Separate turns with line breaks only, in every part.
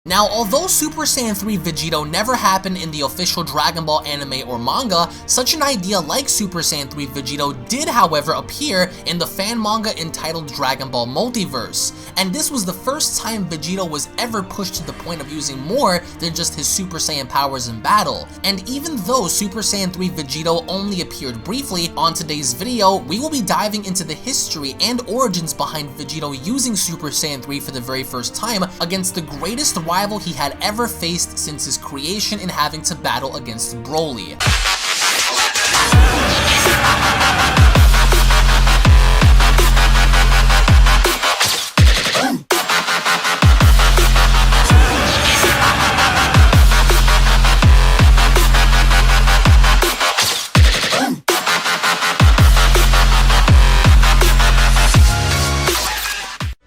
Now, although Super Saiyan 3 Vegito never happened in the official Dragon Ball anime or manga, such an idea like Super Saiyan 3 Vegito did, however, appear in the fan manga entitled Dragon Ball Multiverse, and this was the first time Vegito was ever pushed to the point of using more than just his Super Saiyan powers in battle. And even though Super Saiyan 3 Vegito only appeared briefly, on today's video, we will be diving into the history and origins behind Vegito using Super Saiyan 3 for the very first time against the greatest rival he had ever faced since his creation in having to battle against Broly.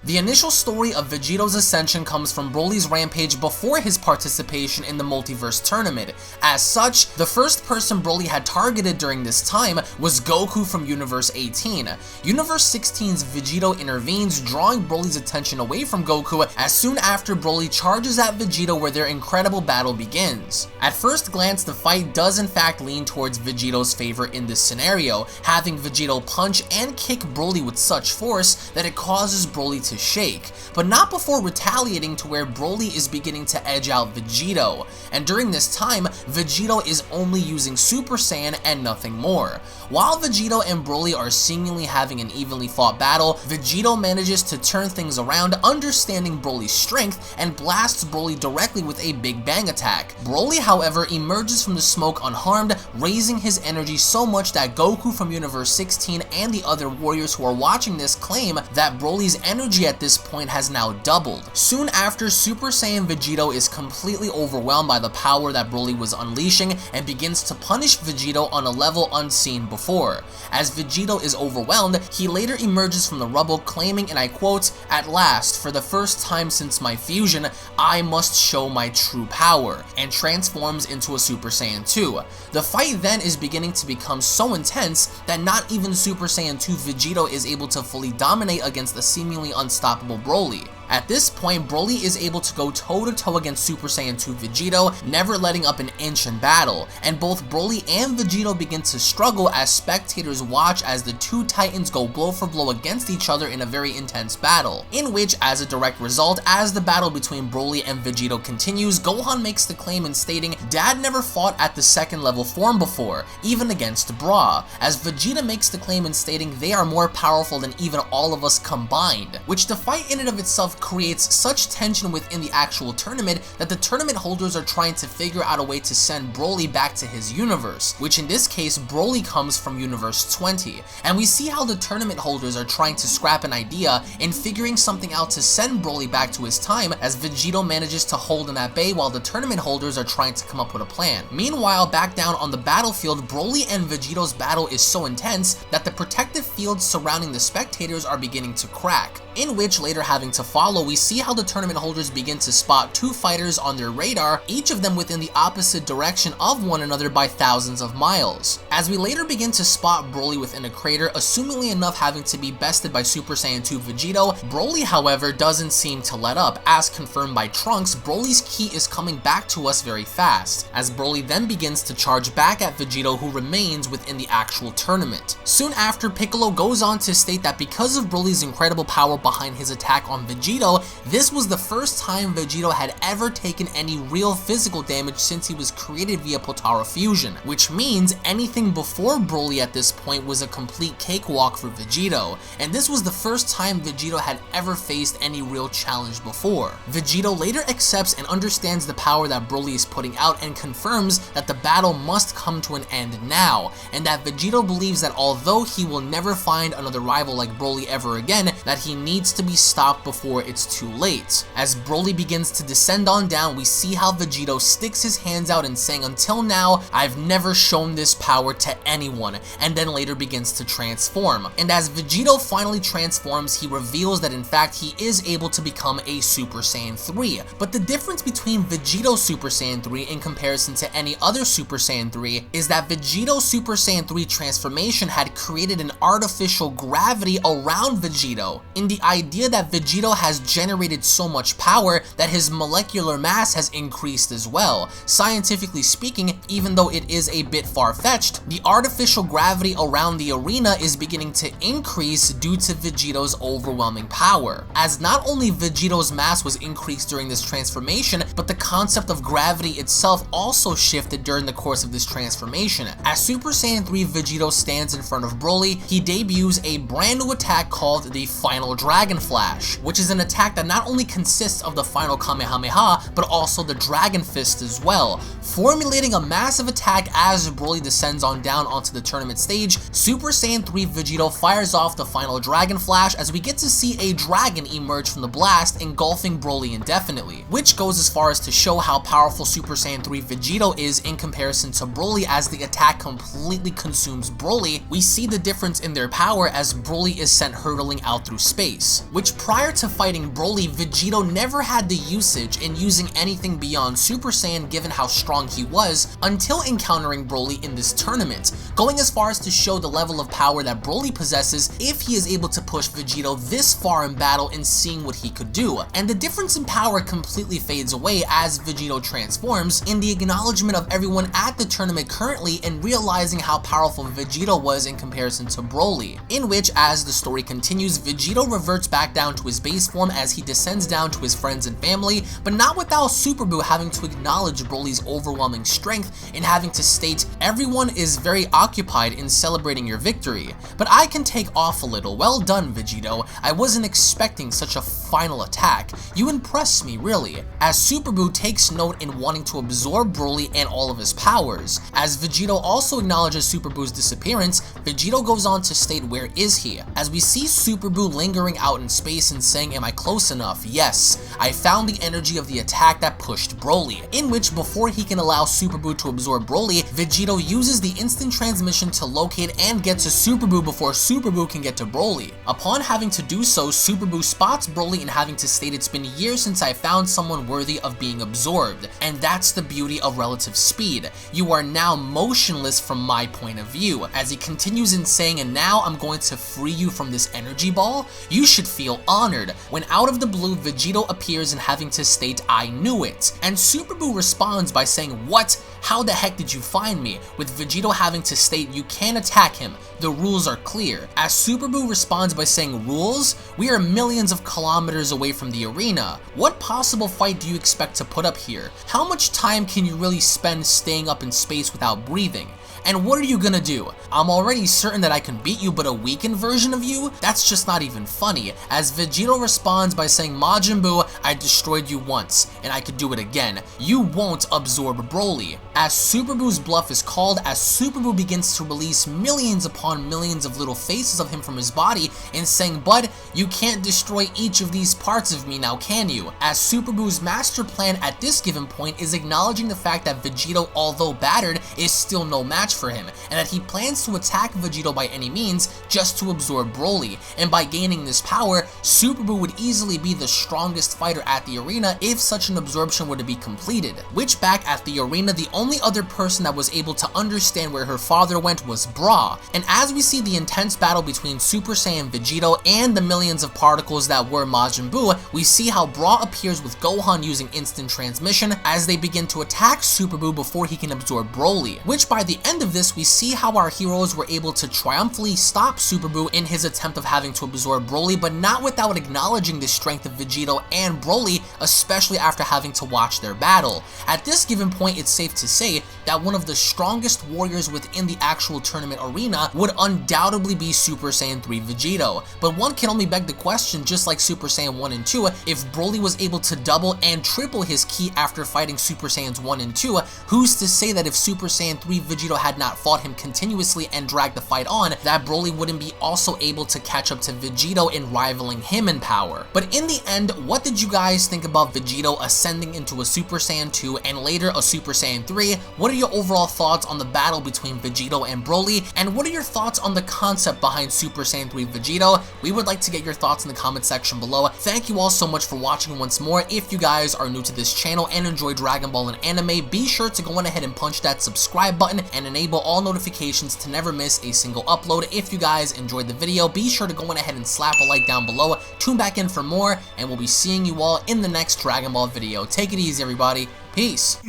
The initial story of Vegito's ascension comes from Broly's rampage before his participation in the Multiverse tournament. As such, the first person Broly had targeted during this time was Goku from Universe 18. Universe 16's Vegito intervenes, drawing Broly's attention away from Goku as soon after Broly charges at Vegito where their incredible battle begins. At first glance, the fight does in fact lean towards Vegito's favor in this scenario, having Vegito punch and kick Broly with such force that it causes Broly to shake, but not before retaliating to where Broly is beginning to edge out Vegito, and during this time, Vegito is only using Super Saiyan and nothing more. While Vegito and Broly are seemingly having an evenly fought battle, Vegito manages to turn things around, understanding Broly's strength, and blasts Broly directly with a Big Bang attack. Broly, however, emerges from the smoke unharmed, raising his energy so much that Goku from Universe 16 and the other warriors who are watching this claim that Broly's energy at this point has now doubled. Soon after, Super Saiyan Vegito is completely overwhelmed by the power that Broly was unleashing and begins to punish Vegito on a level unseen before. As Vegito is overwhelmed, he later emerges from the rubble claiming, and I quote, "At last, for the first time since my fusion, I must show my true power," and transforms into a Super Saiyan 2. The fight then is beginning to become so intense that not even Super Saiyan 2 Vegito is able to fully dominate against the seemingly unstoppable Broly. At this point, Broly is able to go toe-to-toe against Super Saiyan 2 Vegito, never letting up an inch in battle, and both Broly and Vegito begin to struggle as spectators watch as the two titans go blow for blow against each other in a very intense battle, in which, as a direct result, as the battle between Broly and Vegito continues, Gohan makes the claim in stating, "Dad never fought at the second level form before, even against Bra," as Vegeta makes the claim in stating they are more powerful than even all of us combined, which the fight in and of itself creates such tension within the actual tournament that the tournament holders are trying to figure out a way to send Broly back to his universe, which in this case Broly comes from Universe 20, and we see how the tournament holders are trying to scrap an idea in figuring something out to send Broly back to his time, as Vegito manages to hold him at bay while the tournament holders are trying to come up with a plan. Meanwhile, back down on the battlefield, Broly and Vegito's battle is so intense that the protective fields surrounding the spectators are beginning to crack, in which, later having to follow, we see how the tournament holders begin to spot two fighters on their radar, each of them within the opposite direction of one another by thousands of miles. As we later begin to spot Broly within a crater, assumingly enough having to be bested by Super Saiyan 2 Vegito, Broly, however, doesn't seem to let up. As confirmed by Trunks, Broly's ki is coming back to us very fast, as Broly then begins to charge back at Vegito, who remains within the actual tournament. Soon after, Piccolo goes on to state that because of Broly's incredible power behind his attack on Vegito, this was the first time Vegito had ever taken any real physical damage since he was created via Potara fusion, which means anything before Broly at this point was a complete cakewalk for Vegito, and this was the first time Vegito had ever faced any real challenge before. Vegito later accepts and understands the power that Broly is putting out and confirms that the battle must come to an end now, and that Vegito believes that although he will never find another rival like Broly ever again, that he needs to be stopped before it's too late. As Broly begins to descend on down, we see how Vegito sticks his hands out and saying, "Until now, I've never shown this power to anyone," and then later begins to transform. And as Vegito finally transforms, he reveals that in fact he is able to become a Super Saiyan 3. But the difference between Vegito Super Saiyan 3 in comparison to any other Super Saiyan 3 is that Vegito Super Saiyan 3 transformation had created an artificial gravity around Vegito, in the idea that Vegito has has generated so much power that his molecular mass has increased as well. Scientifically speaking, even though it is a bit far-fetched, the artificial gravity around the arena is beginning to increase due to Vegito's overwhelming power, as not only Vegito's mass was increased during this transformation, but the concept of gravity itself also shifted during the course of this transformation. As Super Saiyan 3 Vegito stands in front of Broly, he debuts a brand new attack called the Final Dragon Flash, which is an attack that not only consists of the final Kamehameha, but also the Dragon Fist as well. Formulating a massive attack as Broly descends on down onto the tournament stage, Super Saiyan 3 Vegito fires off the Final Dragon Flash as we get to see a dragon emerge from the blast, engulfing Broly indefinitely, which goes as far as to show how powerful Super Saiyan 3 Vegito is in comparison to Broly. As the attack completely consumes Broly, we see the difference in their power as Broly is sent hurtling out through space, which prior to fighting Broly, Vegito never had the usage in using anything beyond Super Saiyan given how strong he was until encountering Broly in this tournament, going as far as to show the level of power that Broly possesses if he is able to push Vegito this far in battle and seeing what he could do. And the difference in power completely fades away as Vegito transforms, in the acknowledgement of everyone at the tournament currently and realizing how powerful Vegito was in comparison to Broly, in which, as the story continues, Vegito reverts back down to his base form as he descends down to his friends and family, but not without Super Buu having to acknowledge Broly's overwhelming strength and having to state, "Everyone is very occupied in celebrating your victory, but I can take off a little. Well done, Vegito. I wasn't expecting such a final attack. You impressed me, really." As Super Buu takes note in wanting to absorb Broly and all of his powers. As Vegito also acknowledges Super Buu's disappearance, Vegito goes on to state, "Where is he?" As we see Super Buu lingering out in space and saying, "Am I close enough? Yes, I found the energy of the attack that pushed Broly," in which before he can allow Super Buu to absorb Broly, Vegito uses the instant transmission to locate and get to Super Buu before Super Buu can get to Broly. Upon having to do so, Super Buu spots Broly and having to state, "It's been years since I found someone worthy of being absorbed," and that's the beauty of relative speed. You are now motionless from my point of view, as he continues in saying, "And now I'm going to free you from this energy ball? You should feel honored," when out of the blue Vegito appears and having to state, "I knew it," and Super Buu responds by saying, "What? How the heck did you find me?" with Vegito having to state, "You can't attack him, the rules are clear." As Super Buu responds by saying, "Rules? We are millions of kilometers away from the arena. What possible fight do you expect to put up here? How much time can you really spend staying up in space without breathing? And what are you gonna do? I'm already certain that I can beat you, but a weakened version of you? That's just not even funny." As Vegito responds by saying, "Majin Buu, I destroyed you once, and I could do it again. You won't absorb Broly." As Super Buu's bluff is called, as Super Buu begins to release millions upon millions of little faces of him from his body and saying, "Bud, you can't destroy each of these parts of me now, can you?" As Super Buu's master plan at this given point is acknowledging the fact that Vegito, although battered, is still no match for him, and that he plans to attack Vegito by any means just to absorb Broly, and by gaining this power, Super Buu would easily be the strongest fighter at the arena if such an absorption were to be completed. Which back at the arena, the only other person that was able to understand where her father went was Bra, and as we see the intense battle between Super Saiyan Vegito and the millions of particles that were Majin Buu, we see how Bra appears with Gohan using instant transmission as they begin to attack Super Buu before he can absorb Broly, which by the end of this we see how our heroes were able to triumphantly stop Super Buu in his attempt of having to absorb Broly, but not without acknowledging the strength of Vegito and Broly, especially after having to watch their battle. At this given point, it's safe to say that one of the strongest warriors within the actual tournament arena would undoubtedly be Super Saiyan 3 Vegito, but one can only beg the question, just like Super Saiyan 1 and 2, if Broly was able to double and triple his ki after fighting Super Saiyans 1 and 2, who's to say that if Super Saiyan 3 Vegito had not fought him continuously and dragged the fight on, that Broly wouldn't be also able to catch up to Vegito in rivaling him in power. But in the end, what did you guys think about Vegito ascending into a Super Saiyan 2 and later a Super Saiyan 3? What are your overall thoughts on the battle between Vegito and Broly? And what are your thoughts on the concept behind Super Saiyan 3 Vegito? We would like to get your thoughts in the comment section below. Thank you all so much for watching once more. If you guys are new to this channel and enjoy Dragon Ball and anime, be sure to go on ahead and punch that subscribe button and enable enable all notifications to never miss a single upload. If you guys enjoyed the video, be sure to go on ahead and slap a like down below, tune back in for more, and we'll be seeing you all in the next Dragon Ball video. Take it easy, everybody. Peace.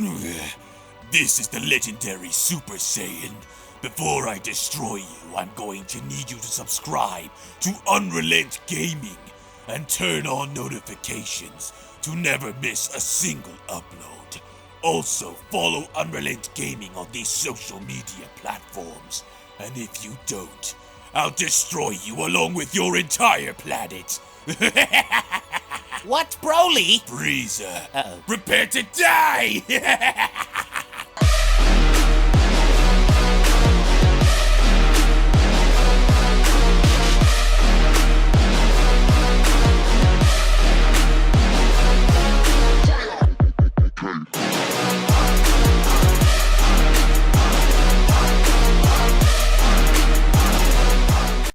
This is the legendary Super Saiyan. Before I destroy you, I'm going to need you to subscribe to UnrealEntGaming and turn on notifications to never miss a single upload. Also, follow UnrealEntGaming on these social media platforms. And if you don't, I'll destroy you along with your entire planet.
What, Broly?
Frieza, prepare to die!